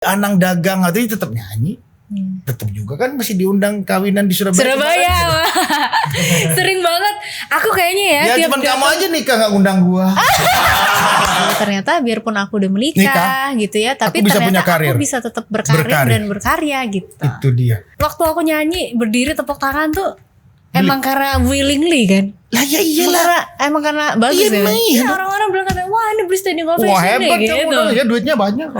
Anang dagang atau itu tetap nyanyi. Tetap juga kan masih diundang kawinan di Surabaya. Sering banget. Aku kayaknya ya cuman kamu aja nikah gak ngundang gua. Ternyata biarpun aku udah menikah gitu ya, tapi aku bisa ternyata punya karir. aku bisa tetap berkarir dan berkarya gitu. Itu dia. Waktu aku nyanyi berdiri tepuk tangan tuh emang karena willingly kan. Lah ya iyalah. Emang karena bagus ya. Ya orang-orang bilang katanya wah ini beli standing ovation. Wah hebat gitu. kamu dong. Ya duitnya banyak.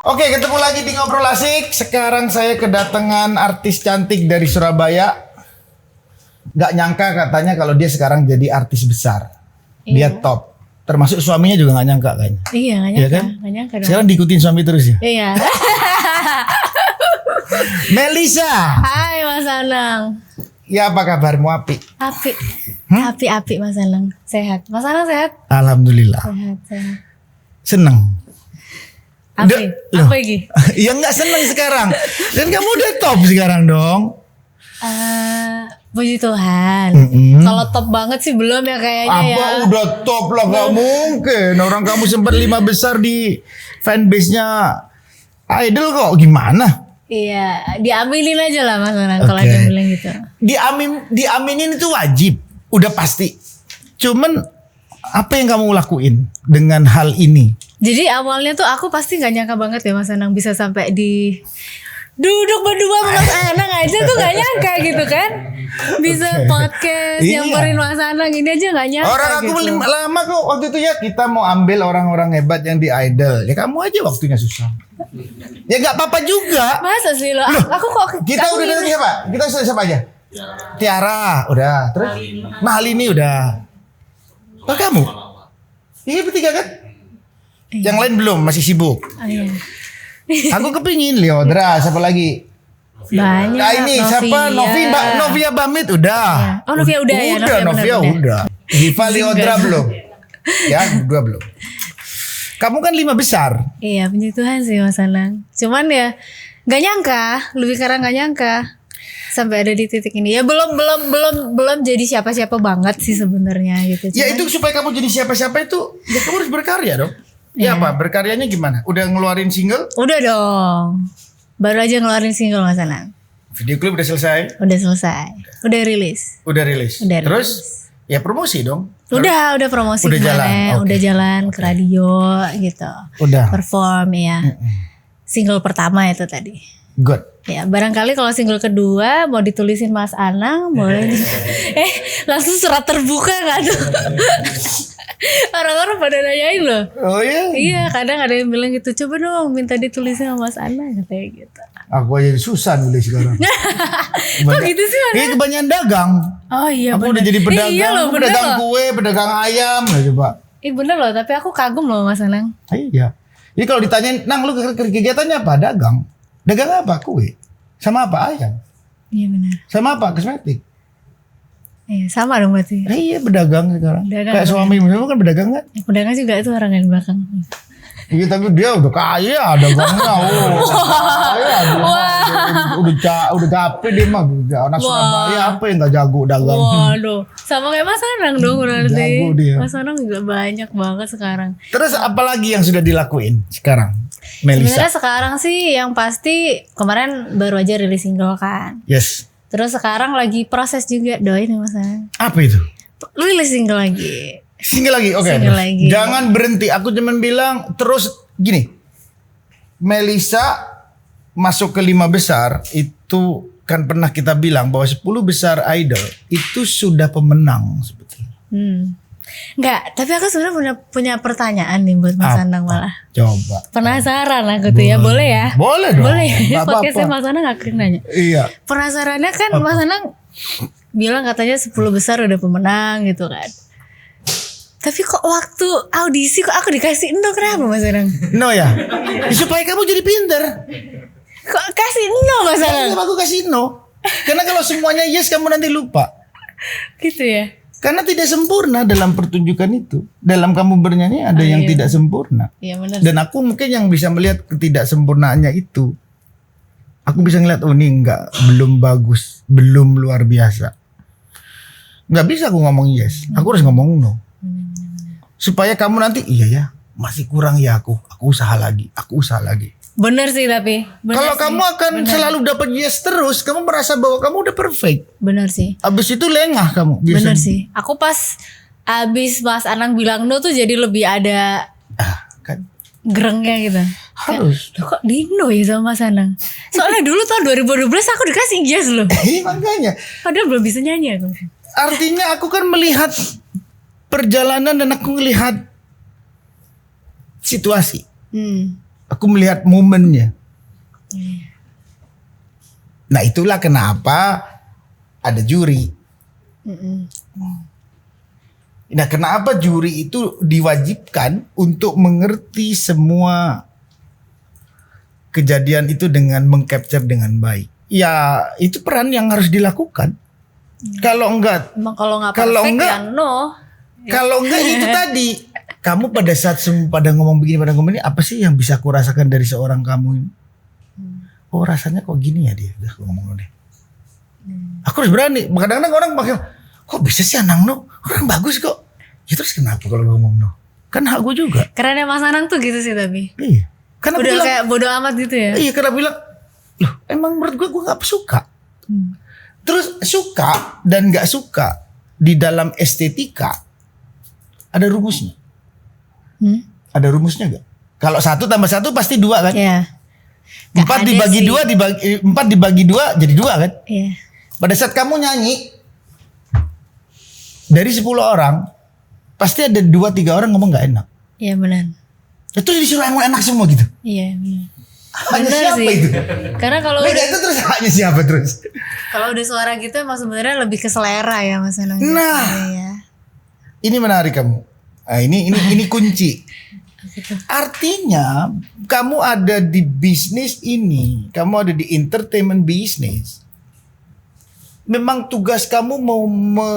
Oke, ketemu lagi di Ngobrol Asik. Sekarang saya kedatangan artis cantik dari Surabaya. Gak nyangka katanya kalau dia sekarang jadi artis besar. Dia top. Termasuk suaminya juga gak nyangka kayaknya. Iya, gak nyangka. Iya kan? Gak nyangka dong. Sekarang diikutin suami terus ya? Iya. Melisa. Hai Mas Anang. Ya apa kabarmu Api? Api. Api Mas Anang. Sehat. Mas Anang sehat? Alhamdulillah. Sehat. Seneng. Apa lagi? Ya nggak seneng sekarang. Dan kamu udah top sekarang dong. Puji Tuhan. Kalau top banget sih belum ya kayaknya apa ya. Udah top lah, gak mungkin. Orang kamu sempat 5 besar di fanbase-nya Idol kok. Gimana? Iya, diaminin aja lah Mas Anang kalau dia bilang gitu. Diaminin itu wajib, udah pasti. Cuman apa yang kamu lakuin dengan hal ini? Jadi awalnya tuh aku pasti gak nyangka banget ya Mas Anang bisa sampai di duduk berdua sama Mas Anang aja tuh gak nyangka gitu kan. Bisa podcast nyamperin Mas Anang ini aja gak nyangka. Orang aku gitu. lama kok waktu itu ya, kita mau ambil orang-orang hebat yang di Idol. Ya kamu aja waktunya susah. Ya gak apa-apa juga. Masa sih lo? Aku kok kita aku udah dari siapa? Kita sudah siapa aja? Tiara udah. Terus Mahalini udah. Oh kamu? Iya bertiga kan? Yang lain belum, masih sibuk. Iya. Aku kepingin Leodra, siapa lagi? Banyak. Nah ini siapa? Novia Bamit udah. Ya. Oh Novia udah ya. Novia udah. Diva Leodra belum. Ya 2 belum. Kamu kan 5 besar. Iya puji Tuhan sih Mas Anang. Cuman ya gak nyangka, lebih karena gak nyangka sampai ada di titik ini. Ya belum jadi siapa-siapa banget sih sebenarnya gitu. Ya itu supaya kamu jadi siapa-siapa itu ya kamu harus berkarya dong. Ya apa? Berkaryanya gimana? Udah ngeluarin single? Udah dong. Baru aja ngeluarin single Mas Anang. Video klip udah selesai? Udah selesai. Udah rilis. Terus ya promosi dong. Udah promosi udah kemarin. Jalan. Udah jalan ke radio gitu. Udah. Perform ya. Single pertama itu tadi. Good. Ya barangkali kalau single kedua mau ditulisin Mas Anang boleh. Langsung surat terbuka gak tuh? Orang-orang pada nanyain loh. Oh iya? Iya kadang ada yang bilang gitu. Coba dong minta ditulisin sama Mas Anang katanya gitu. Aku aja susah nulis sekarang. Kok gitu sih Mas? Ini kebanyakan dagang. Oh iya aku bener. udah jadi pedagang. Iya loh, pedagang kue, pedagang ayam. Nah, coba. Bener loh tapi aku kagum loh Mas Anang. Iya. Jadi kalau ditanyain, Nang lu kegiatannya apa? Dagang. Dagang apa? Kue. Sama apa? Ayam. Iya benar. Sama apa? Kosmetik. Iya sama dong berarti. Iya pedagang sekarang. Kayak suamimu kan pedagang kan? Pedagang juga itu orang yang di belakang. Iya tapi dia udah kaya dagangnya. Udah capek dia mah. Anak Surabaya apa yang gak jago dagang. Waduh. Sama kayak Mas Anang dong berarti. Jago dia. Mas Anang juga banyak banget sekarang. Terus apalagi yang sudah dilakuin sekarang? Melisa. Sebenarnya sekarang sih yang pasti kemarin baru aja rilis single kan. Yes. Terus sekarang lagi proses juga doain ya Mas Anang. Apa itu? Rilis single lagi. Single lagi, oke. Single lagi. Jangan berhenti. Aku cuman bilang terus gini. Melisa masuk ke 5 besar itu kan pernah kita bilang bahwa 10 besar Idol itu sudah pemenang sebetulnya. Enggak, tapi aku sebenarnya punya pertanyaan nih buat Mas Anang malah. Coba. Penasaran aku tuh ya, boleh ya? Boleh dong. Boleh. Gak Podcastnya apa-apa. Mas Anang gak nanya. Iya. Penasarannya kan Mas Anang bilang katanya 10 besar udah pemenang gitu kan. Tapi kok waktu audisi kok aku dikasih no, kenapa Mas Anang? No ya? Supaya kamu jadi pinter. Kok kasih no Mas Anang? Kenapa aku kasih no? Karena kalau semuanya yes kamu nanti lupa. Gitu ya? Karena tidak sempurna dalam pertunjukan itu. Dalam kamu bernyanyi ada yang iya. tidak sempurna. Iya benar. Dan aku mungkin yang bisa melihat ketidaksempurnaannya itu. Aku bisa ngeliat, oh ini belum bagus, belum luar biasa. Nggak bisa aku ngomong yes, aku harus ngomong no. Supaya kamu nanti, iya ya, masih kurang ya aku usaha lagi. Bener sih tapi. Kalau kamu akan selalu dapat yes terus, kamu merasa bahwa kamu udah perfect. Bener sih. Abis itu lengah kamu. Bener sih. Aku pas abis Mas Anang bilang no tuh jadi lebih ada Kan gerengnya gitu. harus. Loh, kok Dino ya sama Mas Anang? Soalnya dulu tahun 2012 aku dikasih yes loh. Makanya. Padahal belum bisa nyanyi aku. Artinya aku kan melihat perjalanan dan aku melihat situasi. Aku melihat momennya. Nah itulah kenapa ada juri. Nah kenapa juri itu diwajibkan untuk mengerti semua kejadian itu dengan mengcapture dengan baik. Ya itu peran yang harus dilakukan. Kalau enggak, Emang kalau nggak Kalau perfect enggak- ya no. kalau enggak itu tadi. Kamu pada saat pada ngomong begini, pada ngomong ini, apa sih yang bisa aku rasakan dari seorang kamu ini? Oh rasanya kok gini ya dia. Udah aku ngomong deh. Aku harus berani. Kadang-kadang orang pakai, kok bisa sih Anang no? Orang bagus kok. Ya terus kenapa kalau ngomong no? Kan hak gue juga. Kerennya Mas Anang tuh gitu sih tapi. Iya. Karena Udah bilang, kayak bodo amat gitu ya. iya karena bilang, loh emang menurut gue gak suka. Terus suka dan gak suka di dalam estetika ada rumusnya. Ada rumusnya gak? Kalau 1 tambah 1 pasti 2 kan? Iya. 4 Gak ada dibagi sih. 2 4 dibagi 2 jadi 2 kan? Iya. Pada saat kamu nyanyi dari 10 orang pasti ada 2-3 orang ngomong gak enak. Iya benar. Itu disuruh yang enak semua gitu. Iya benar. Hanya Benar siapa sih. itu? Karena kalau Nah, udah, itu terus hanya siapa terus? kalau udah suara gitu emang sebenarnya lebih ke selera ya Mas Anang. Nah. Iya. Ini menarik kamu. Nah, ini kunci. Artinya kamu ada di bisnis ini, kamu ada di entertainment bisnis. Memang tugas kamu mau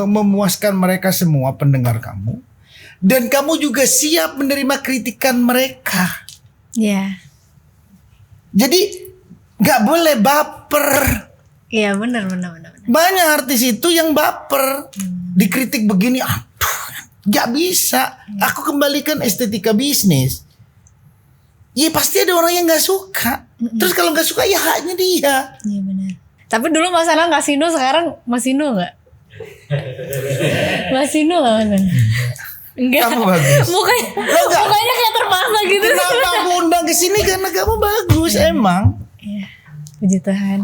memuaskan mereka semua pendengar kamu, dan kamu juga siap menerima kritikan mereka. Iya. Jadi nggak boleh baper. Iya benar. Banyak artis itu yang baper, dikritik begini, aduh, nggak bisa. Aku kembalikan estetika bisnis. Ya pasti ada orang yang nggak suka. Terus kalau nggak suka ya haknya dia. Iya benar. Tapi dulu Mas Anang kasino, sekarang Masino nggak? Masino nggak Mas Anang? Enggak. Kamu bagus. Mukanya kayak terpaksa gitu. Kenapa aku undang ke sini karena kamu bagus emang. Iya. Puji Tuhan.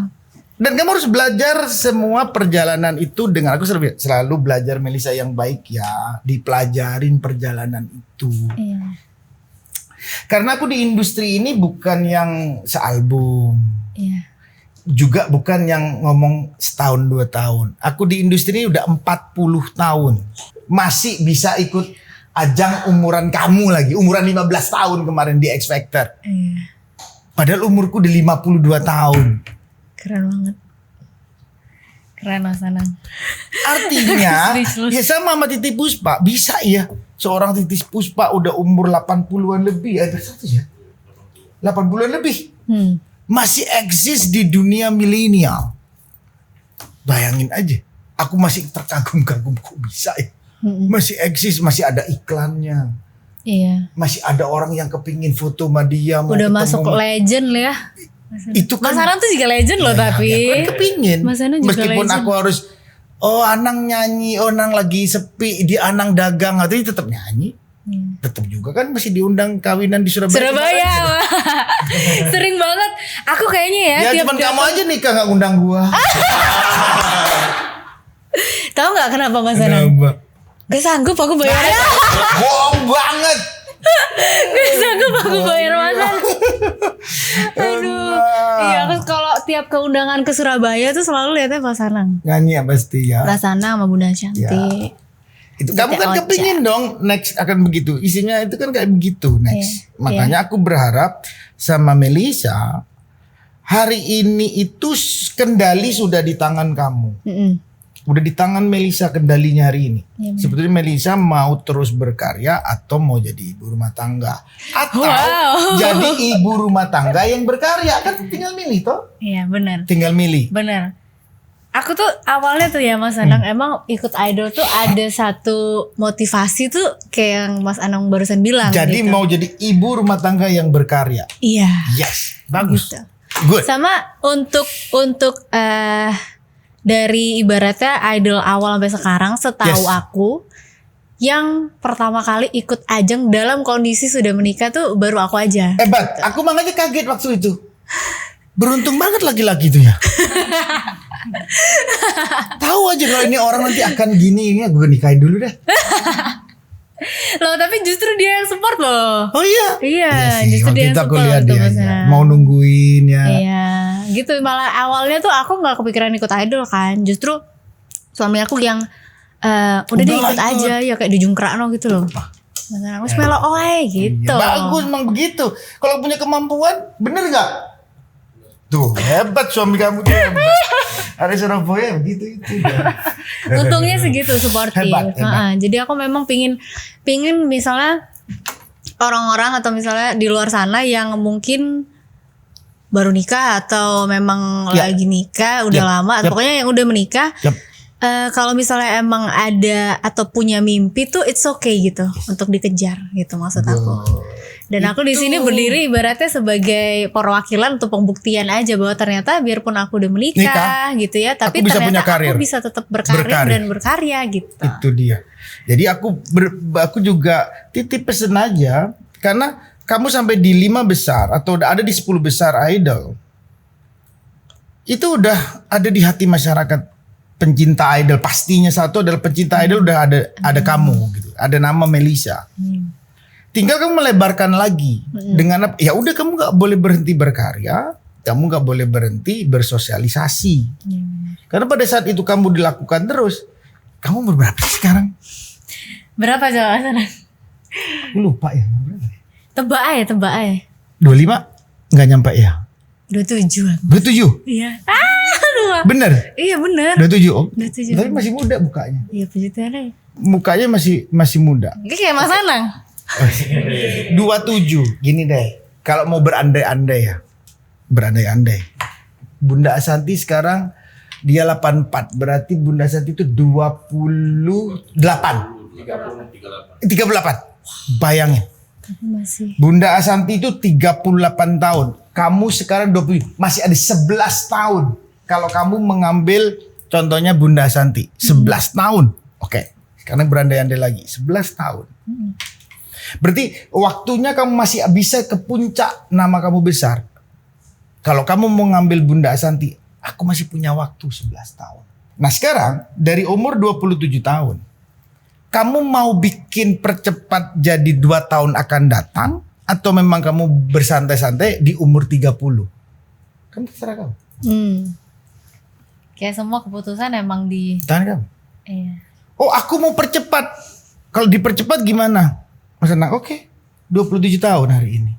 Dan kamu harus belajar semua perjalanan itu dengan aku selalu belajar Melisa yang baik ya, dipelajarin perjalanan itu. Iya. Karena aku di industri ini bukan yang sealbum. Iya. Juga bukan yang ngomong setahun 2 tahun. Aku di industri ini udah 40 tahun. Masih bisa ikut ajang umuran kamu lagi. Umuran 15 tahun kemarin di X Factor. Iya. Padahal umurku di 52 tahun. Keren banget. Keren Mas Anang. Artinya Speechless. ya sama Titi Puspa. Bisa ya seorang Titi Puspa udah umur 80-an lebih. Ada satu ya 80-an lebih. Masih eksis di dunia milenial. Bayangin aja. Aku masih terkagum-kagum kok bisa ya. Masih eksis, masih ada iklannya. Iya. Masih ada orang yang kepingin foto sama dia. mau Udah ketemu masuk sama- legend lah ya. Itu kan Mas Anang tuh juga legend loh tapi. ya, kan kepingin. Mas Anang juga Meskipun legend. aku harus Anang nyanyi, Anang lagi sepi, dia Anang dagang atau tetap nyanyi. Tetap juga kan masih diundang kawinan di Surabaya. Surabaya. Sering banget. Aku kayaknya ya. Ya tiap cuman kamu datang- aja nikah gak ngundang gua. Tahu nggak kenapa Mas Anang? Kenapa? Gak sanggup aku bayarnya. Bohong banget. Gak sanggup aku bayar Mas Anang. Aduh. Iya aku kalau tiap keundangan ke Surabaya tuh selalu lihatnya Mas Anang. Nyanyi ya pasti ya. Mas Anang sama Bunda Cantik. Itu kamu kan Ocha. kepingin dong next akan begitu. Isinya itu kan kayak begitu next. Iya, Makanya aku berharap sama Melisa hari ini itu kendali sudah di tangan kamu. Udah di tangan Melisa kendalinya hari ini. Iya, benar. Sebetulnya Melisa mau terus berkarya atau mau jadi ibu rumah tangga. Atau Wow. jadi ibu rumah tangga yang berkarya. Kan tinggal milih toh. Iya benar. Tinggal milih. Bener. Aku tuh awalnya tuh ya Mas Anang emang ikut idol tuh ada satu motivasi tuh kayak yang Mas Anang barusan bilang. Jadi gitu. mau jadi ibu rumah tangga yang berkarya. Iya. Yes, bagus. Gitu. Good. Sama untuk dari ibaratnya idol awal sampai sekarang setahu Yes. aku yang pertama kali ikut ajang dalam kondisi sudah menikah tuh baru aku aja. Hebat. Aku makanya kaget waktu itu. Beruntung banget laki-laki itu ya. Tahu aja kalau ini orang nanti akan gini, ini gue nikahin dulu deh. Loh tapi justru dia yang support loh. Oh iya. Iya, sih, justru waktu dia yang itu aku support lihat tuh, dia Mas ya. Anang. Mau nungguin ya. Iya, gitu malah awalnya tuh aku nggak kepikiran ikut idol kan, justru suami aku yang udah deh Udahlah, ikut aja ya kayak di Jungkrakno gitu loh. Bener, wis melo oe gitu. Iya, bagus emang begitu. Kalau punya kemampuan, bener nggak? Tuh hebat suami kamu tuh hebat. Ada Surabaya begitu itu. Untungnya segitu supportif. Hebat, hebat. Heeh, jadi aku memang pingin misalnya orang-orang atau misalnya di luar sana yang mungkin baru nikah atau memang Ya. lagi nikah udah Yap, lama atau yap. pokoknya yang udah menikah. Yap. Kalau misalnya emang ada atau punya mimpi tuh it's okay gitu untuk dikejar gitu maksud aku. Dan aku di sini berdiri ibaratnya sebagai perwakilan untuk pembuktian aja bahwa ternyata biarpun aku udah menikah gitu ya, tapi Aku bisa punya ternyata karir. aku bisa tetap berkarir Berkarir. dan berkarya gitu. Itu dia. Jadi aku juga titip pesen aja karena kamu sampai di 5 besar atau udah ada di 10 besar idol. Itu udah ada di hati masyarakat pencinta idol. Pastinya satu adalah pencinta idol udah ada kamu gitu. Ada nama Melisa. Tinggal kamu melebarkan lagi dengan apa? Ya udah kamu nggak boleh berhenti berkarya, kamu nggak boleh berhenti bersosialisasi. Karena pada saat itu kamu dilakukan terus, kamu berapa sih sekarang? Berapa coba sana? Aku lupa ya. Tebak aja, tebak aja. 25 nggak nyampe ya? 27. 27? Iya. Aduh. Bener? Iya bener. 27? Oh, 27. tapi masih muda mukanya. Iya puji Tuhan aja. Mukanya masih muda. Kayak Mas Anang. 27. Gini deh. Kalau mau berandai-andai ya. Berandai-andai. Bunda Asanti sekarang dia 84. Berarti Bunda Asanti itu 38. 38. Bayangin. Tapi masih. Bunda Asanti itu 38 tahun. Kamu sekarang 20. Masih ada 11 tahun. Kalau kamu mengambil contohnya Bunda Asanti. 11 tahun. Oke. Sekarang berandai-andai lagi. 11 tahun. Berarti waktunya kamu masih bisa ke puncak nama kamu besar. Kalau kamu mau ngambil Bunda Asanti, aku masih punya waktu 11 tahun. Nah sekarang dari umur 27 tahun, kamu mau bikin percepat jadi 2 tahun akan datang, atau memang kamu bersantai-santai di umur 30? Kan terserah kamu. Kayak semua keputusan emang di. Tahan kamu. Iya. Oh aku mau percepat. Kalau dipercepat gimana? Mas Anang, oke. 27 tahun hari ini.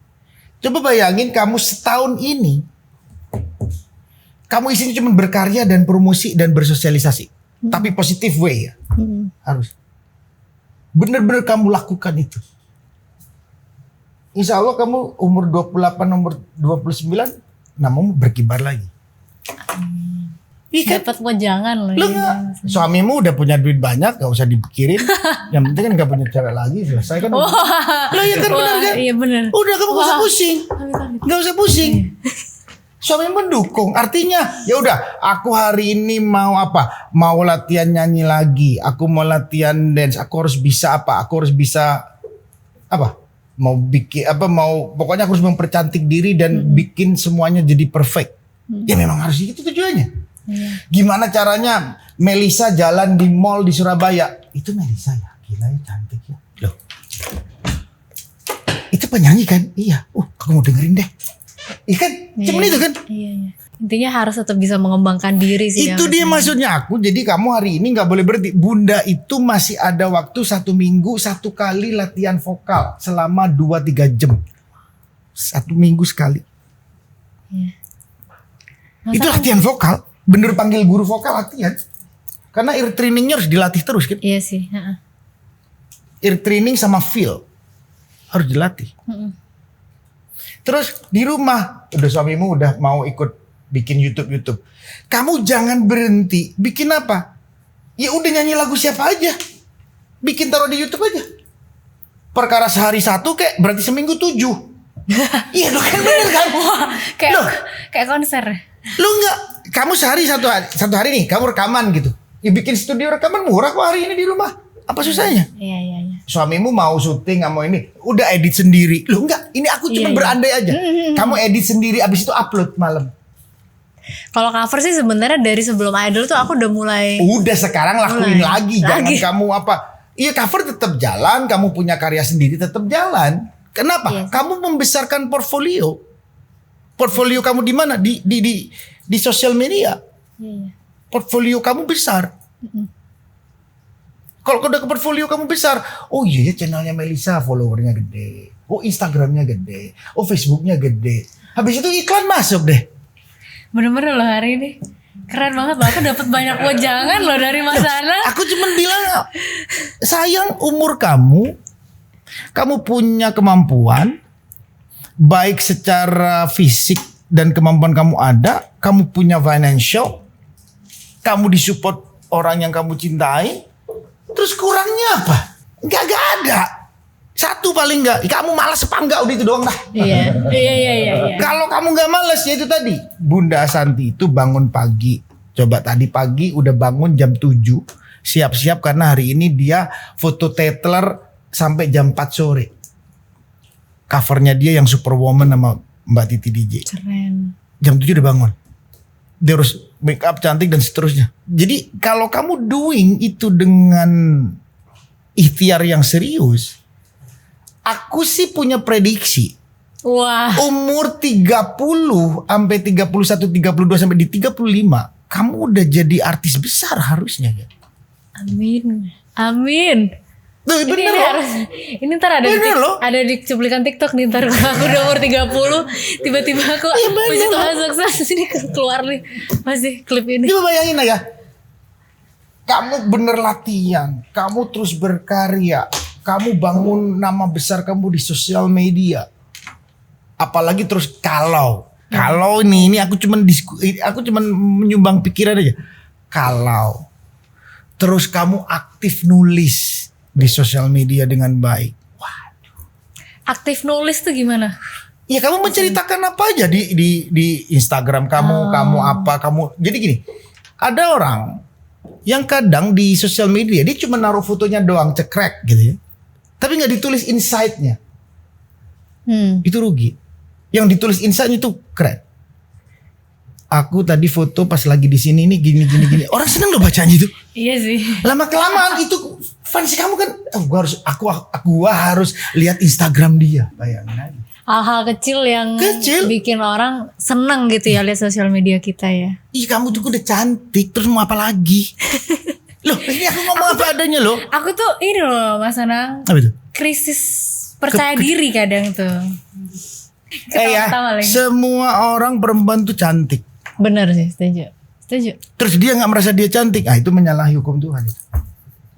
Coba bayangin kamu setahun ini. Kamu isinya cuma berkarya dan promosi dan bersosialisasi. Tapi positif way ya. Harus. Bener-bener kamu lakukan itu. Insya Allah kamu umur 28, umur 29. Namamu berkibar lagi. Iya kan? Dapat wejangan loh. Lu ya. nggak, suamimu udah punya duit banyak, gak usah dipikirin. Yang penting kan gak punya cewek lagi, selesai kan. Lah ya kan benar kan? Iya benar. Udah kamu gak usah pusing, gak usah pusing. Suamimu mendukung, artinya ya udah. Aku hari ini mau apa? Mau latihan nyanyi lagi. Aku mau latihan dance. Aku harus bisa apa? Aku harus bisa apa? Mau bikin apa? Mau pokoknya aku harus mempercantik diri dan bikin semuanya jadi perfect. Ya memang harus itu tujuannya. Gimana caranya Melisa jalan di mall di Surabaya? Itu Melisa ya, gila ya, cantik ya. Loh, itu penyanyi kan? Iya. Aku mau dengerin deh. Iya kan? Cuman itu kan? Iya. Intinya harus tetap bisa mengembangkan diri sih. Itu ya, dia maksudnya aku. Jadi kamu hari ini nggak boleh berhenti. Bunda itu masih ada waktu 1 minggu 1 kali latihan vokal selama 2-3 jam. 1 minggu sekali. Iya. Itu latihan vokal. Bener panggil guru vokal latihan. Karena ear trainingnya harus dilatih terus kan. Iya sih. Ear training sama feel harus dilatih. Terus di rumah udah suamimu udah mau ikut bikin YouTube. Kamu jangan berhenti. Bikin apa? Ya udah nyanyi lagu siapa aja. Bikin taruh di YouTube aja. Perkara sehari 1 kayak berarti seminggu 7. Iya dong kan bener kan? Wah, kayak konser. Lu enggak, kamu sehari satu hari nih, kamu rekaman gitu. Ya bikin studio rekaman murah kok hari ini di rumah. Apa susahnya? Iya. Suamimu mau syuting, mau ini, udah edit sendiri. Lu enggak, ini aku cuma berandai aja. Kamu edit sendiri, abis itu upload malam. Kalau cover sih sebenarnya dari sebelum Idol tuh aku udah mulai. Udah sekarang lakuin lagi. Jangan kamu apa. Iya cover tetap jalan, kamu punya karya sendiri tetap jalan. Kenapa? Yes. Kamu membesarkan portfolio. Portfolio kamu di mana? Di sosial media. Iya. Portfolio kamu besar. Kalau udah ke portfolio kamu besar, oh iya ya channelnya Melisa followernya gede. Oh Instagramnya gede. Oh Facebooknya gede. Habis itu iklan masuk deh. Bener-bener loh hari ini keren banget loh. Aku dapat banyak wejangan loh dari Mas Anang. Aku cuman bilang, sayang umur kamu punya kemampuan, baik secara fisik dan kemampuan kamu ada, kamu punya financial, kamu disupport orang yang kamu cintai, terus kurangnya apa? Gak ada. Satu paling enggak, kamu malas apa enggak udah itu doang dah. Iya. Kalau kamu nggak males ya itu tadi. Bunda Santi itu bangun pagi. Coba tadi pagi udah bangun jam 7. Siap-siap karena hari ini dia foto tetler sampai jam 4 sore. Covernya dia yang Superwoman sama Mbak Titi DJ. Keren. Jam 7 udah bangun. Dia harus make up cantik dan seterusnya. Jadi kalau kamu doing itu dengan ikhtiar yang serius, aku sih punya prediksi. Wah. Umur 30 sampai 31, 32 sampai di 35, kamu udah jadi artis besar harusnya ya. Amin. Tuh, Ini bener loh. harus. Ini ntar ada di cuplikan TikTok nih, ntar aku udah umur 30 tiba-tiba aku puji Tuhan sukses ini keluar nih masih klip ini. Coba bayangin aja. Kamu bener latihan, kamu terus berkarya, kamu bangun nama besar kamu di sosial media. Apalagi terus kalau ini aku cuman menyumbang pikiran aja. Kalau terus kamu aktif nulis di sosial media dengan baik. Waduh. Aktif nulis tuh gimana? Ya kamu menceritakan apa aja di Instagram kamu, kamu. Jadi gini, ada orang yang kadang di sosial media dia cuma naruh fotonya doang cekrek gitu ya. Tapi nggak ditulis insight-nya. Itu rugi. Yang ditulis insight-nya itu keren. Aku tadi foto pas lagi di sini ini gini. Orang seneng loh bacanya itu. Iya sih. Lama kelamaan itu fans kamu kan, gua harus lihat Instagram dia. Bayangin aja. Hal-hal kecil yang bikin orang seneng gitu ya lihat sosial media kita ya. Ih kamu tuh udah cantik, terus mau apa lagi? Loh ini aku ngomong apa adanya loh. Aku tuh ini loh Mas Anang. Apa itu? Krisis percaya diri kadang tuh. Semua orang perempuan tuh cantik. Bener sih, setuju. Terus dia nggak merasa dia cantik, itu menyalahi hukum Tuhan.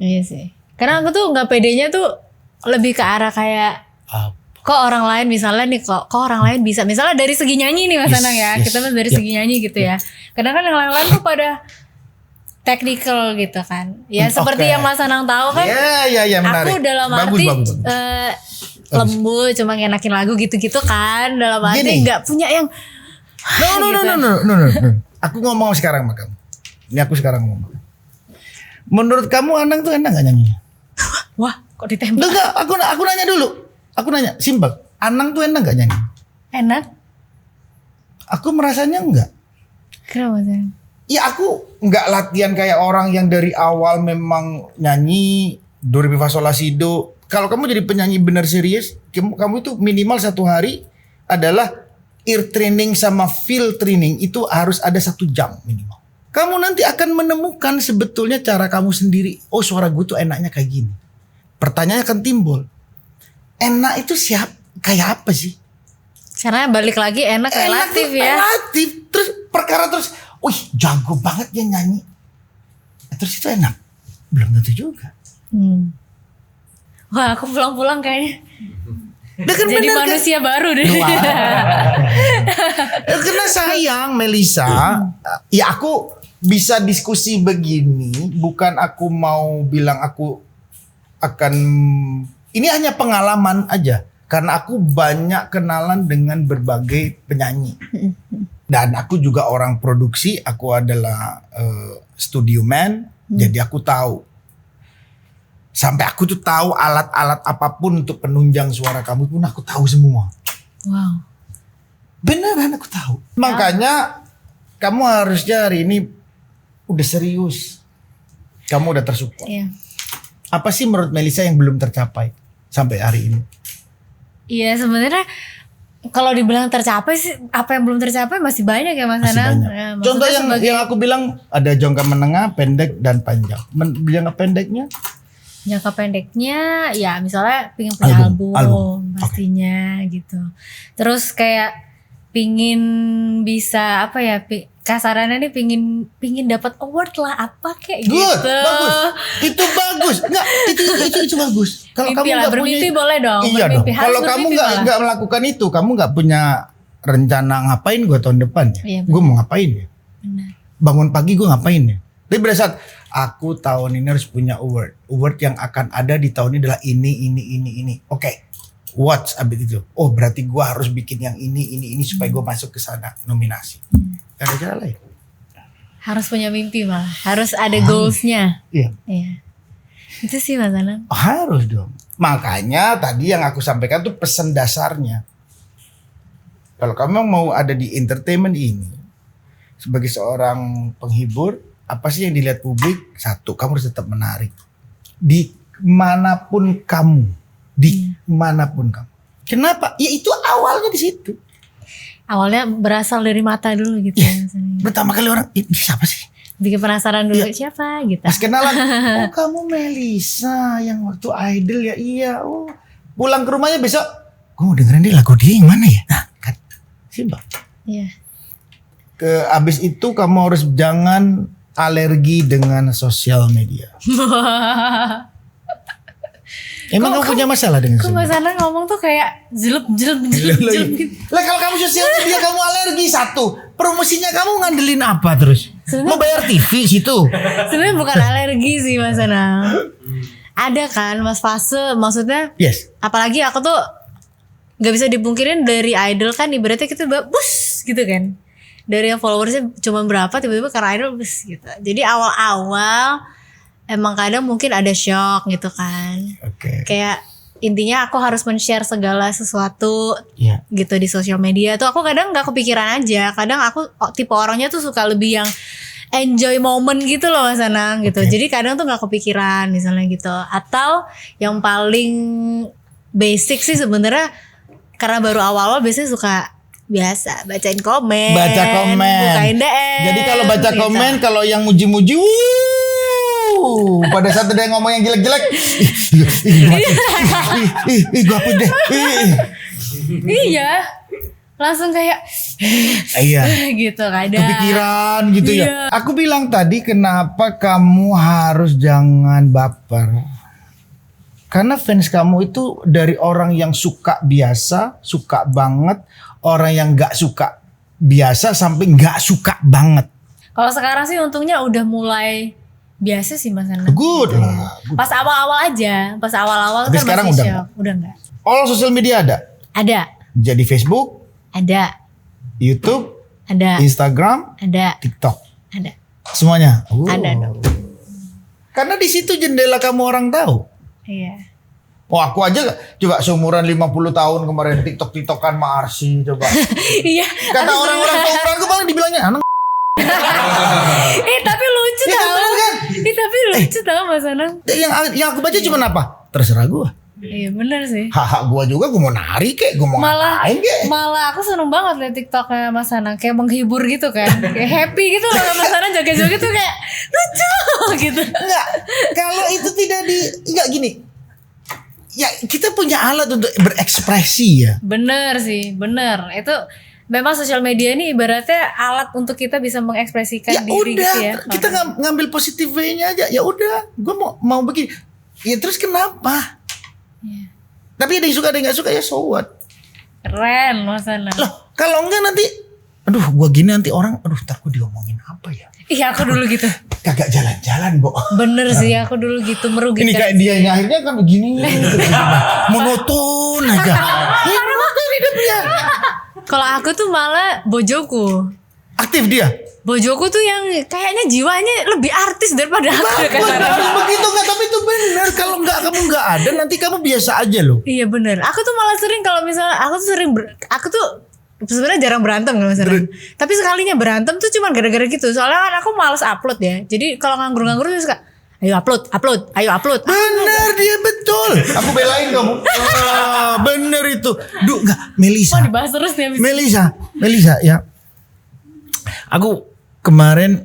Iya sih. Karena aku tuh nggak pedenya tuh lebih ke arah kayak kok orang lain misalnya nih kok orang lain bisa misalnya dari segi nyanyi nih Mas Anang ya. Kita dari segi nyanyi gitu ya. Kadang kan yang lain-lain tuh pada technical gitu kan. Ya seperti yang Mas Anang tahu kan. Iya menarik. Aku dalam arti lembut cuma ngenakin lagu gitu-gitu kan. Dalam arti nggak punya yang No. Aku ngomong sekarang sama kamu. Ini aku sekarang ngomong. Menurut kamu Anang tuh enak gak nyanyi? Wah, kok ditembak? Enggak, aku nanya dulu. Aku nanya, simpel. Anang tuh enak gak nyanyi? Enak. Aku merasanya enggak. Kenapa sih? Ya aku enggak latihan kayak orang yang dari awal memang nyanyi do re mi fa sol la si do. Kalau kamu jadi penyanyi benar serius, kamu itu minimal 1 hari adalah ear training sama feel training itu harus ada 1 jam minimal. Kamu nanti akan menemukan sebetulnya cara kamu sendiri. Oh suara gue tuh enaknya kayak gini. Pertanyaannya akan timbul. Enak itu kayak apa sih? Karena balik lagi enak relatif ya. Relatif. Terus perkara terus. Wih jago banget dia nyanyi. terus itu enak? Belum tentu juga. Wah, aku pulang-pulang kayaknya Nah, kan jadi bener, kan? manusia baru deh. Karena sayang Melisa, ya aku bisa diskusi begini, bukan aku mau bilang aku akan, ini hanya pengalaman aja. Karena aku banyak kenalan dengan berbagai penyanyi. Dan aku juga orang produksi, aku adalah studio man, jadi aku tahu. Sampai aku tuh tahu alat-alat apapun untuk penunjang suara kamu pun aku tahu semua. Wow. Beneran aku tahu. Makanya kamu harusnya hari ini udah serius. Kamu udah tersupport. Iya. Apa sih menurut Melisa yang belum tercapai sampai hari ini? Iya, sebenarnya kalau dibilang tercapai sih, apa yang belum tercapai masih banyak ya Mas Masih Anang. banyak. Ya, Contoh maksudnya yang aku bilang ada jangka menengah, pendek dan panjang. Jangka pendeknya? jangka pendeknya ya misalnya pingin punya album pastinya gitu. Terus kayak pingin bisa apa ya, kasarannya nih pingin dapat award lah apa kayak Good, gitu. bagus. Itu bagus. Enggak, itu bagus. Kalau Mimpi kamu lah, enggak bermimpi punya, boleh dong. iya dong. Bermimpi, harus Kalau kamu bermimpi malah. enggak melakukan itu, kamu enggak punya rencana ngapain gue tahun depan ya? Iya, Gue mau ngapain ya? Benar. Bangun pagi gue ngapain ya? Tapi pada saat aku tahun ini harus punya award yang akan ada di tahun ini adalah ini. Oke. What's abis itu? Oh, berarti gue harus bikin yang ini supaya gue masuk ke sana nominasi. Gak ada cara lain. Harus punya mimpi malah. Harus ada goalsnya. Iya. Iya. Itu sih Mas Anang. Harus dong. Makanya tadi yang aku sampaikan tuh pesan dasarnya. Kalau kamu mau ada di entertainment ini, sebagai seorang penghibur, apa sih yang dilihat publik? Satu, kamu harus tetap menarik. Di manapun kamu. Manapun kamu. Kenapa? Ya itu awalnya di situ. Awalnya berasal dari mata dulu gitu ya. Mas Anang. Pertama kali orang, ini siapa sih? Bikin penasaran dulu Iya. siapa gitu. Pas kenalan, oh kamu Melisa yang waktu Idol ya, iya. Oh, pulang ke rumahnya besok, gue mau dengerin dia lagu dia yang mana ya? Nah, kan simpel. Iya. Abis itu kamu harus jangan alergi dengan sosial media. Emang kamu punya masalah dengan Kok sosial Mas media? Anang ngomong tuh kayak jelek gitu. Lah kalau kamu sosial media kamu alergi satu, promosinya kamu ngandelin apa terus? Mau bayar TV situ? Sebenarnya bukan alergi sih Mas Anang. Ada kan Mas fase, maksudnya Yes. apalagi aku tuh nggak bisa dipungkirin dari idol kan ibaratnya kita bus gitu kan. Dari yang followersnya cuma berapa tiba-tiba karena idol bus gitu. Jadi awal-awal emang kadang mungkin ada shock gitu kan. Oke. Kayak intinya aku harus men-share segala sesuatu Iya. gitu di sosial media tuh aku kadang nggak kepikiran aja. Kadang aku tipe orangnya tuh suka lebih yang enjoy moment gitu loh Mas Anang gitu. Oke. Jadi kadang tuh nggak kepikiran misalnya gitu. Atau yang paling basic sih sebenarnya karena baru awal-awal biasanya suka biasa bacain komen, Baca komen. bukain DM. Jadi kalau baca gitu. komen, kalau yang muji-muji, pada saat ada yang ngomong yang jelek-jelek, gue apa deh. Iya, langsung kayak Iya. gitu kadang. Kepikiran gitu Iya. ya. Aku bilang tadi kenapa kamu harus jangan baper. Karena fans kamu itu dari orang yang suka biasa, suka banget, orang yang gak suka biasa sampai gak suka banget. Kalau sekarang sih untungnya udah mulai biasa sih Mas Anang. Good lah. Pas awal-awal aja, pas awal-awal Tapi kan sekarang masih udah shock. Udah enggak. All social media ada. Ada, Jadi Facebook, ada, YouTube, ada, Instagram, ada, TikTok. ada. Semuanya. Ada dong. Karena di situ jendela kamu orang tahu. Iya. Oh aku aja coba seumuran 50 tahun kemarin TikTok-TikTokan sama Arsi coba. Iya. Kata orang-orang seumuran gue malah dibilangnya anak. Tapi lucu Iya, tau. bener kan? Tapi lucu tau Mas Anang. Yang aku baca cuma apa? Terserah gue. Iya bener sih. Hak gue juga, gue mau nari kek, gue mau Malah ngapain kek. malah aku seneng banget liat TikToknya Mas Anang kayak menghibur gitu kan, kayak happy gitu loh Mas Anang joget-joget tuh kayak lucu gitu. Enggak, kalau itu tidak enggak gini. Ya kita punya alat untuk berekspresi ya. Bener sih, bener. Itu memang sosial media ini ibaratnya alat untuk kita bisa mengekspresikan Ya diri udah, gitu ya. kita ngambil positif way-nya aja. Ya udah, gue mau begini. Ya terus kenapa? Iya. Tapi ada yang suka, ada yang gak suka, ya so what? Keren Mas Anang. Loh, kalau enggak nanti, aduh gue gini nanti orang, aduh ntar gue diomongin apa ya? Iya aku dulu gitu. Kagak jalan-jalan, Bo. Bener sih aku dulu gitu merugikan. Ini kayak dia yang akhirnya kan begini, monoton aja. Ya, monoton hidupnya. Kalau aku tuh malah bojoku. Aktif dia. Bojoku tuh yang kayaknya jiwanya lebih artis daripada aku. Bagus, harus begitu nggak? Tapi itu benar. Kalau nggak kamu nggak ada, nanti kamu biasa aja loh. Iya bener. Aku tuh malah sering kalau misalnya aku tuh aku tuh sebenarnya jarang berantem kan Mas Anang. Tapi sekalinya berantem tuh cuma gara-gara gitu. Soalnya kan aku males upload ya. Jadi kalau nganggur-nganggur tuh suka ayo upload, ayo upload. Bener dia betul. Aku belain kamu. Bener itu. Duh nggak, Melisa. Mau dibahas terus nih abis. Melisa ya. Aku kemarin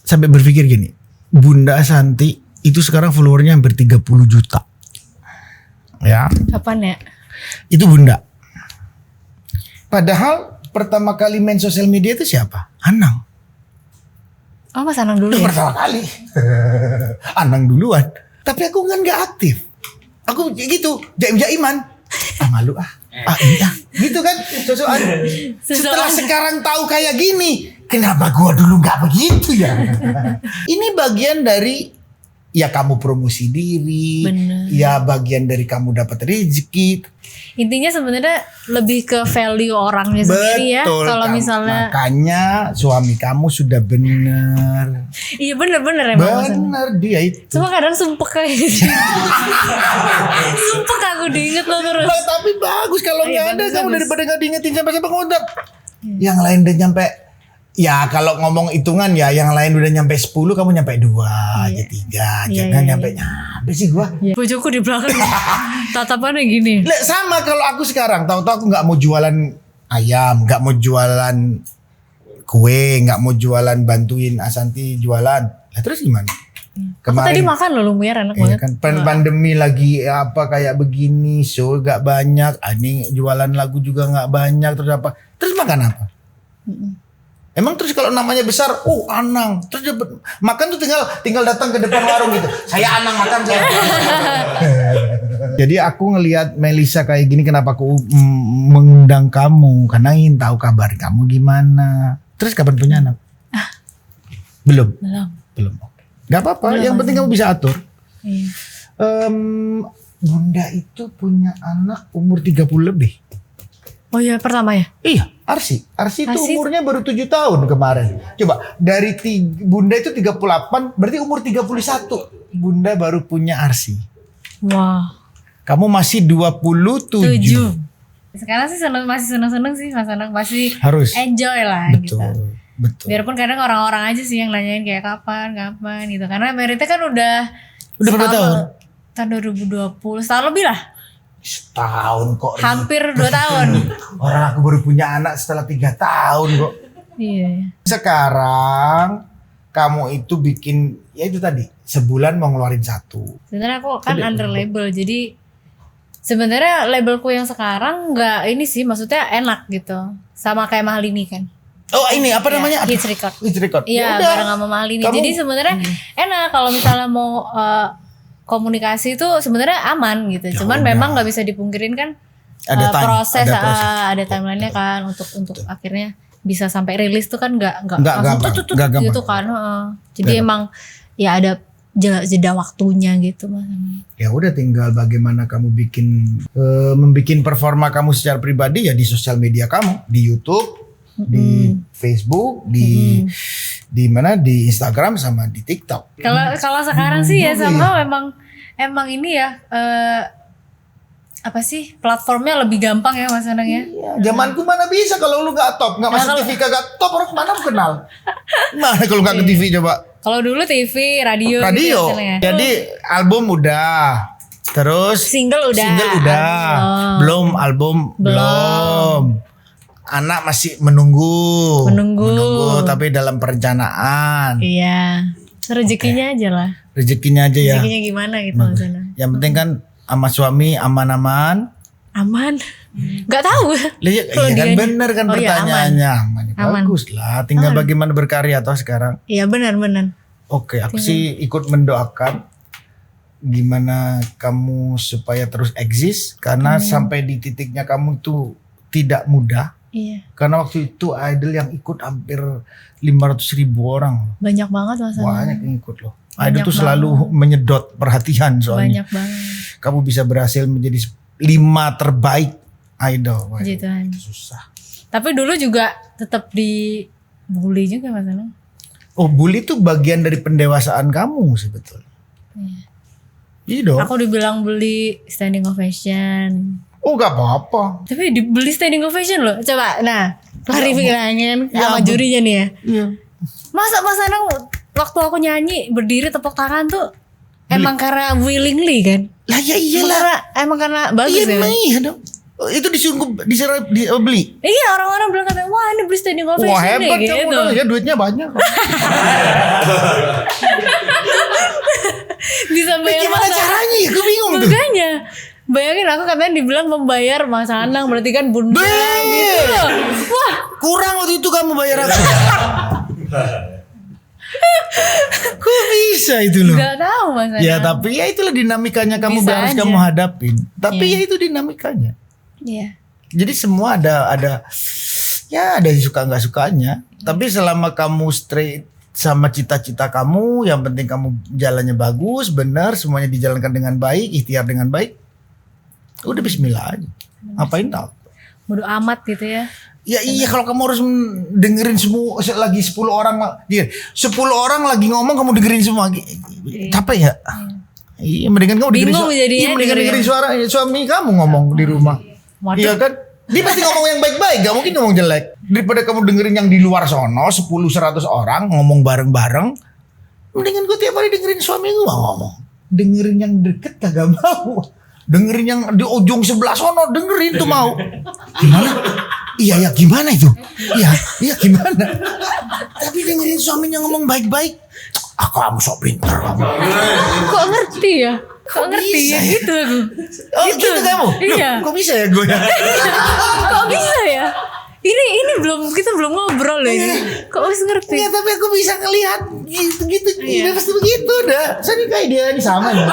sampai berpikir gini. Bunda Santi itu sekarang followernya hampir 30 juta. Ya. Kapan ya? Itu Bunda. Padahal pertama kali main sosial media itu siapa? Anang. Oh Mas Anang dulu Itu ya? pertama kali. Anang duluan. Tapi aku kan gak aktif. Aku gitu, jaim-jaiman. Malu ini gitu kan sosokan. Setelah sekarang tahu kayak gini, kenapa gua dulu gak begitu ya? Ini bagian dari ya kamu promosi diri. Bener. Ya bagian dari kamu dapat rezeki. Intinya sebenarnya lebih ke value orangnya sendiri ya. Kalau misalnya makanya suami kamu sudah bener. iya bener-bener emang Mas Anang. Bener dia itu. Cuma kadang sumpek kayak gitu. Sumpek aku diinget lo terus. Nah, tapi bagus kalau nggak ada kamu daripada nggak diingetin sampai kontak. Yang lain udah nyampe. Ya kalau ngomong hitungan ya yang lain udah nyampe 10 kamu nyampe 2 aja 3 jangan nyampe sih gua. Iya. Bojoku di belakang tatapannya gini. Lek sama kalau aku sekarang tahu-tahu aku nggak mau jualan ayam, nggak mau jualan kue, nggak mau jualan bantuin Asanti jualan. Lah terus gimana? Aku tadi makan loh lumayan enak Iya banget. kan pandemi lagi apa kayak begini, show gak banyak, ini jualan lagu juga nggak banyak, terus apa? Terus makan apa? Emang terus kalau namanya besar, Anang, terus dia makan tuh tinggal datang ke depan warung gitu. Saya Anang makan saya. Jadi aku ngelihat Melisa kayak gini, kenapa aku mengundang kamu? Karena ingin tahu kabar kamu gimana. Terus kapan punya anak? Belum. Gak apa-apa, yang penting kamu bisa atur. Iya. Bunda itu punya anak umur 30 lebih. Oh iya pertama ya? Iya, Arsi itu Arsi? umurnya baru 7 tahun kemarin. Coba dari Bunda itu 38, berarti umur 31 Bunda baru punya Arsi. Wah. Kamu masih 27. 7. Sekarang sih masih seneng sih Mas Anang, masih Harus. enjoy lah Betul. gitu. Betul. Biarpun kadang orang-orang aja sih yang nanyain kayak kapan gitu. Karena Meritnya kan udah berapa tahun? Tahun 2020, setahun lebih lah. Setahun kok. Hampir 2 tahun. Orang aku baru punya anak setelah 3 tahun kok. Iya. Sekarang kamu itu bikin ya itu tadi sebulan mau ngeluarin 1. Sebenarnya aku kan under label, jadi sebenarnya labelku yang sekarang nggak ini sih, maksudnya enak gitu, sama kayak Mahalini kan. Oh ini apa namanya? Hits Record. Hits Record. Iya, Yaudah. bareng sama Mahalini. Kamu- Jadi sebenarnya enak kalau misalnya mau komunikasi itu sebenarnya aman gitu. Ya Cuman udah. memang nggak bisa dipungkirin kan Ada time, proses, ada proses. ada timelinenya kan untuk akhirnya bisa sampai rilis tuh kan nggak Nggak langsung gampang, tut nggak gampang. gitu kan. Jadi emang ya ada jeda waktunya gitu Mas. Ya udah tinggal bagaimana kamu membikin performa kamu secara pribadi ya di sosial media kamu, di YouTube, di Facebook, di mana di Instagram sama di TikTok. Kalau sekarang sih ya sama emang ini ya apa sih platformnya lebih gampang ya Mas Anang ya. Iya, zamanku mana bisa kalau lu nggak top, nggak masuk TV kagak top, orang mana mau kenal? Mana kalau nggak ke TV coba? Kalau dulu TV, radio. Gitu Radio. misalnya. Jadi album udah, terus Single udah. belum album belum. Anak masih menunggu, tapi dalam perencanaan. Iya. Rezekinya aja lah. Rezekinya aja ya. Rezekinya gimana gitu Mas Anang. Yang penting kan sama suami aman-aman, Aman. Gak tahu. Iya kan bener kan pertanyaannya. Aman. Bagus lah. Tinggal bagaimana berkarya toh sekarang. Iya benar. Oke, aku sih ikut mendoakan gimana kamu supaya terus eksis karena sampai di titiknya kamu tuh tidak mudah. Iya. Karena waktu itu idol yang ikut hampir 500.000 orang. Banyak banget Mas Anang. Banyak yang ikut loh. Idol tuh selalu menyedot perhatian soalnya. Banyak banget. Kamu bisa berhasil menjadi 5 terbaik idol. Wah, Puji Tuhan. itu susah. Tapi dulu juga tetap dibully juga Mas Anang. Oh, bully itu bagian dari pendewasaan kamu sebetulnya. Iya dong. Aku dibilang beli standing ovation. Oh, gak apa-apa. Tapi dibeli standing ovation loh. Coba, nah, klarifikasiin sama jurinya nih ya. Iya. Masa Mas Anang waktu aku nyanyi berdiri tepuk tangan tuh emang karena willingly kan? Lah ya iyalah. Emang karena bagus Iya, ya? iya dong. Oh, itu beli. Iya, orang-orang bilang katanya, wah ini beli standing ovation Wah hebat nih, kamu gitu. dong, ya duitnya banyak. Bisa bayar Gimana caranya ya? Gue bingung tuh. Makanya bayangin aku katanya dibilang membayar Mas Anang berarti kan bunda gitu loh. Wah Kurang waktu itu kamu bayar aku. Kok bisa itu loh? gak tahu Mas Anang. Ya tapi ya itulah dinamikanya kamu Bisa harus aja. kamu hadapin. Tapi ya itu dinamikanya. Iya. Jadi semua ada ya ada suka nggak sukanya. Tapi selama kamu straight sama cita-cita kamu, yang penting kamu jalannya bagus, benar, semuanya dijalankan dengan baik, ikhtiar dengan baik. Udah bismillah aja. Ngapain tahu? Bodo amat gitu ya. Ya iya kalau kamu harus dengerin semua lagi 10 orang dia 10 orang lagi ngomong kamu dengerin semua. Capek ya? Iya mendingan kamu dengerin Bingung jadinya iya, mendingan dengerin. dengerin suara suami kamu ngomong di rumah. Waduh. Iya kan? Dia pasti ngomong yang baik-baik, gak mungkin ngomong jelek. Daripada kamu dengerin yang di luar sono 10-100 orang ngomong bareng-bareng, mendingan gue tiap hari dengerin suami gue ngomong. Dengerin yang deket kagak mau. Dengerin yang di ujung sebelah sono, dengerin tuh mau. Gimana? Iya ya gimana itu? Iya gimana? Tapi dengerin suaminya ngomong baik-baik. Ah kamu sok pintar kamu. Kok ngerti ya? Kok ngerti ya? Gitu aku. Oh gitu kamu? Iya. Loh, kok bisa ya gue ya? Kok bisa ya? Ini kita belum ngobrol loh ini. Kok harus ngerti? Iya tapi aku bisa ngelihat gitu. Iya. Iya pasti begitu dah. Saya nih kayak dia ini sama ya.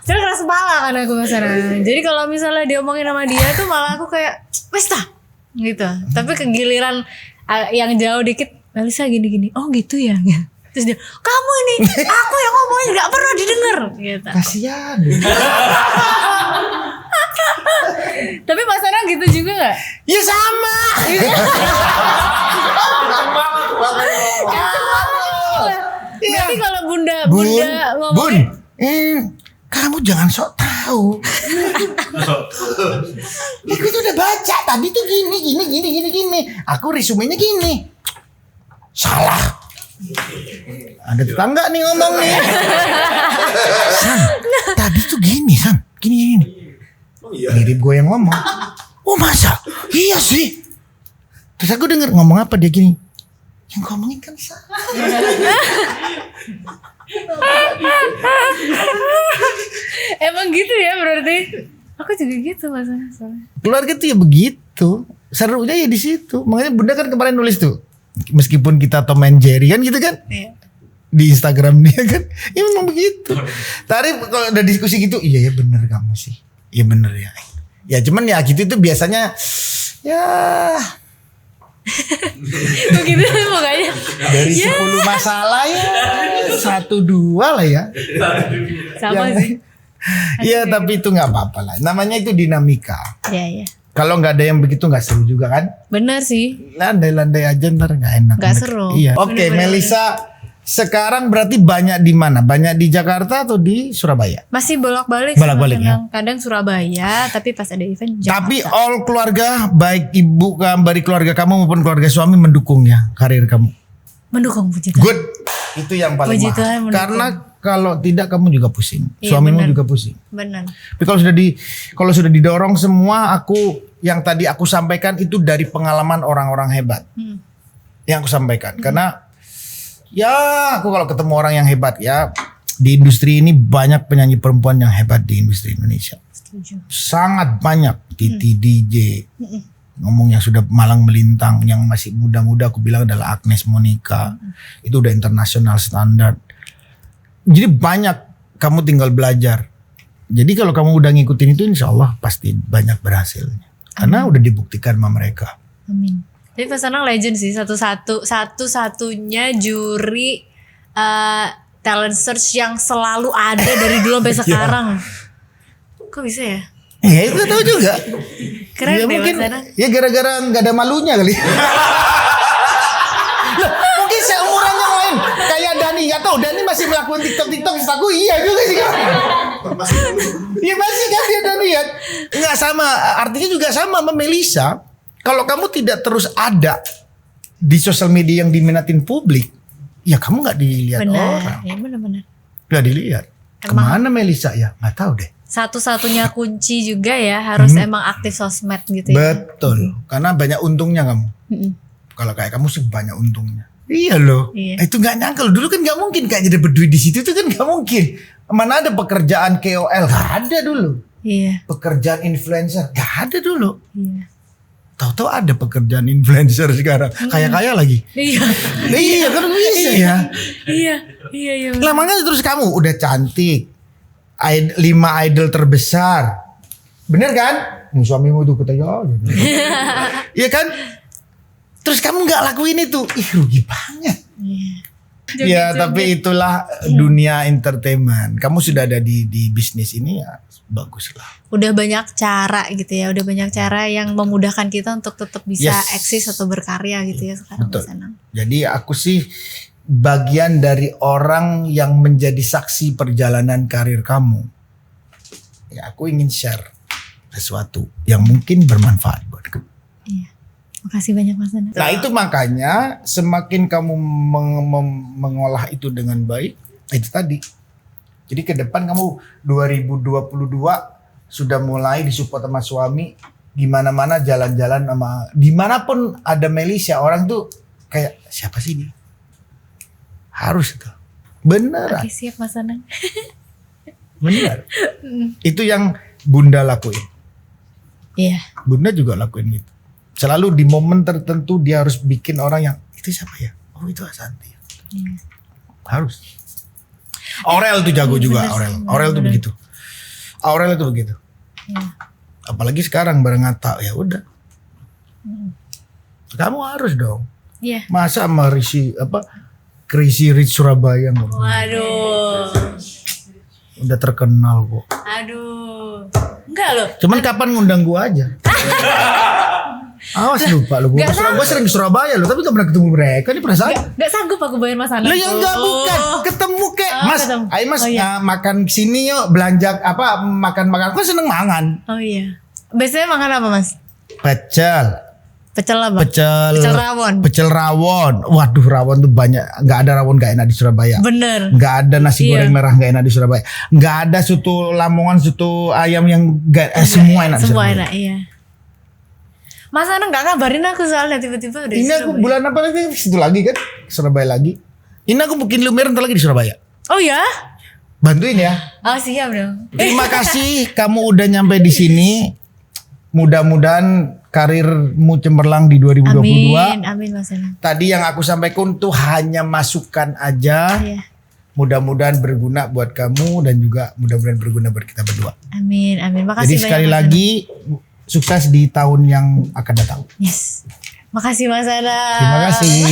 Saya keras kepala kan aku Mas Anang. Jadi kalau misalnya diomongin sama dia tuh malah aku kayak wes dah gitu. Tapi kegiliran yang jauh dikit, Melisa gini-gini. Oh gitu ya. Terus dia, kamu ini aku yang ngomongin gak pernah didengar gitu. Kasihan. Tapi Mas Anang gitu juga gak? Ya sama. Berarti kalau bunda Bun, ngomongin kamu jangan sok tahu. Aku tuh udah baca tadi tuh gini. Aku resumenya gini. Salah. Ada tetangga nih ngomong nih. San, tadi tuh gini San, gini. Mirip gue yang ngomong. Oh masa? Iya sih. Terus aku denger ngomong apa dia gini. Yang ngomongin kan salah. Emang gitu ya berarti? Aku juga gitu Mas Anang. Keluarga tuh ya begitu. Serunya ya di situ. Makanya Bunda kan kemarin nulis tuh. Meskipun kita Tom and Jerry kan gitu kan. Iya. Di Instagram dia kan. Ya memang begitu. Tadi kalau ada diskusi gitu. Iya ya bener kamu sih. Iya bener ya. Ya cuman ya gitu itu biasanya. Ya. Begitu pokoknya. Dari 10 masalah ya. 1-2 lah ya. Sama Yang- sih. Iya tapi itu gak apa-apa lah. Namanya itu dinamika. Iya. Kalau nggak ada yang begitu nggak seru juga kan? Benar sih. Landai-landai aja ntar nggak enak. Nggak seru. Iya. Oke, Bener-bener. Melisa sekarang berarti banyak di mana? Banyak di Jakarta atau di Surabaya? Masih bolak-balik. Bolak-balik Mas ya? Anang. Kadang Surabaya, tapi pas ada event Jakarta. Tapi all keluarga, baik ibu kamu, dari keluarga kamu maupun keluarga suami mendukung ya karir kamu. mendukung puji Tuhan. Good. Itu yang paling Puji mahal. Tuhan, mendukung. Karena kalau tidak kamu juga pusing. Iya, Suamimu benar. juga pusing. Benar. Tapi kalau sudah didorong semua, yang tadi aku sampaikan itu dari pengalaman orang-orang hebat. Yang aku sampaikan. Karena ya aku kalau ketemu orang yang hebat ya, Di industri ini banyak penyanyi perempuan yang hebat di industri Indonesia. Setuju. Sangat banyak. Titi DJ, ngomong yang sudah malang melintang, yang masih muda-muda aku bilang adalah Agnes Monica. Itu udah internasional standar. Jadi banyak, kamu tinggal belajar. Jadi kalau kamu udah ngikutin itu insya Allah pasti banyak berhasilnya. Karena udah dibuktikan sama mereka. Amin. Tapi Mas Anang legend sih, satu-satunya juri talent search yang selalu ada dari dulu sampai sekarang. Kok bisa ya? Ya itu tahu juga. Keren Ya, deh mungkin Mas Anang. ya gara-gara nggak ada malunya kali. Loh, mungkin seumuran yang lain kayak Dani, nggak tahu Dani masih melakukan TikTok setaku iya juga sih kan. Iya masih kan dia Dani ya. Nggak sama, artinya juga sama sama Melisa. Kalau kamu tidak terus ada di sosial media yang diminatin publik, ya kamu nggak dilihat orang. Benar, ya benar-benar. Nggak dilihat. Kemana Melisa ya? Nggak tahu deh. Satu-satunya kunci juga ya harus emang aktif sosmed gitu ya. Betul, karena banyak untungnya kamu. Kalau kayak kamu sih banyak untungnya. Iya loh, Iya. Itu nggak nyangka loh. Dulu kan nggak mungkin kayaknya dapat duit di situ, itu kan nggak mungkin. Mana ada pekerjaan KOL, nggak ada dulu. Iya. Pekerjaan influencer, nggak ada dulu. Iya. Tahu-tahu ada pekerjaan influencer sekarang, kaya-kaya lagi. Iya. Iya kan bisa ya. Iya. Iya, iya. Lah makanya terus kamu udah cantik, 5 idol terbesar, bener kan? Suamimu tuh katanya, iya kan? Terus kamu nggak lakuin itu, ih rugi banget. Ya tapi itulah dunia entertainment. Kamu sudah ada di bisnis ini ya bagus lah. Udah banyak cara gitu ya, udah banyak cara yang memudahkan kita untuk tetap bisa Yes. eksis atau berkarya gitu ya sekarang. Betul. Mas Anang. Jadi aku sih bagian dari orang yang menjadi saksi perjalanan karir kamu. Ya aku ingin share sesuatu yang mungkin bermanfaat buat kamu. Iya. Makasih banyak Mas Anang. Nah itu makanya semakin kamu mengolah itu dengan baik, itu tadi. Jadi ke depan kamu 2022 sudah mulai disupport sama suami, gimana-mana jalan-jalan sama, dimanapun ada Melisa orang tuh kayak siapa sih dia? Harus itu, beneran, Oke, siap Mas Anang. bener. Itu yang Bunda lakuin, Iya. Bunda juga lakuin gitu. Selalu di momen tertentu dia harus bikin orang yang itu siapa ya? Oh itu Asanti. Harus. Aurel tuh jago juga. Aurel tuh begitu. Aurel itu begitu. Apalagi sekarang bareng Atta, ya udah. Kamu harus dong. Iya. Masa sama Crazy Rich Surabaya nggak boleh? Waduh. Udah terkenal kok. Aduh. Enggak loh. Cuman kapan ngundang gua aja? Awas lupa lu. Gua sering ke Surabaya loh, tapi gak pernah ketemu mereka. Ini perasaan. Gak sanggup aku bayar Mas Anang. Lah ya enggak bukan, ketemu kek. Mas, ketemu. ayo Mas Oh, iya. makan sini yuk, belanja makan. Aku seneng mangan. Oh iya. Biasanya makan apa Mas? Pecel. Pecel apa? Pecel rawon. Pecel rawon. Waduh, rawon tuh banyak. Enggak ada rawon enggak enak di Surabaya. Bener. Enggak ada nasi Iya. goreng merah enggak enak di Surabaya. Enggak ada soto Lamongan, soto ayam yang semua enak di Semua Surabaya. enak, iya. Mas Anang gak ngabarin aku soalnya tiba-tiba udah Ini aku bulan apa lagi? Situ lagi kan? Surabaya lagi. Ini aku bikin lumer ntar lagi di Surabaya. Oh ya? Bantuin ya. Oh siap dong. Terima kasih kamu udah nyampe di sini. Mudah-mudahan karirmu cemerlang di 2022. Amin Mas Anang. Tadi yang aku sampaikan tuh hanya masukan aja. Iya. Mudah-mudahan berguna buat kamu dan juga mudah-mudahan berguna buat kita berdua. Amin. Makasih Jadi banyak, sekali Mas lagi sukses di tahun yang akan datang. Anang. Yes. Makasih Mas Anang. Terima kasih.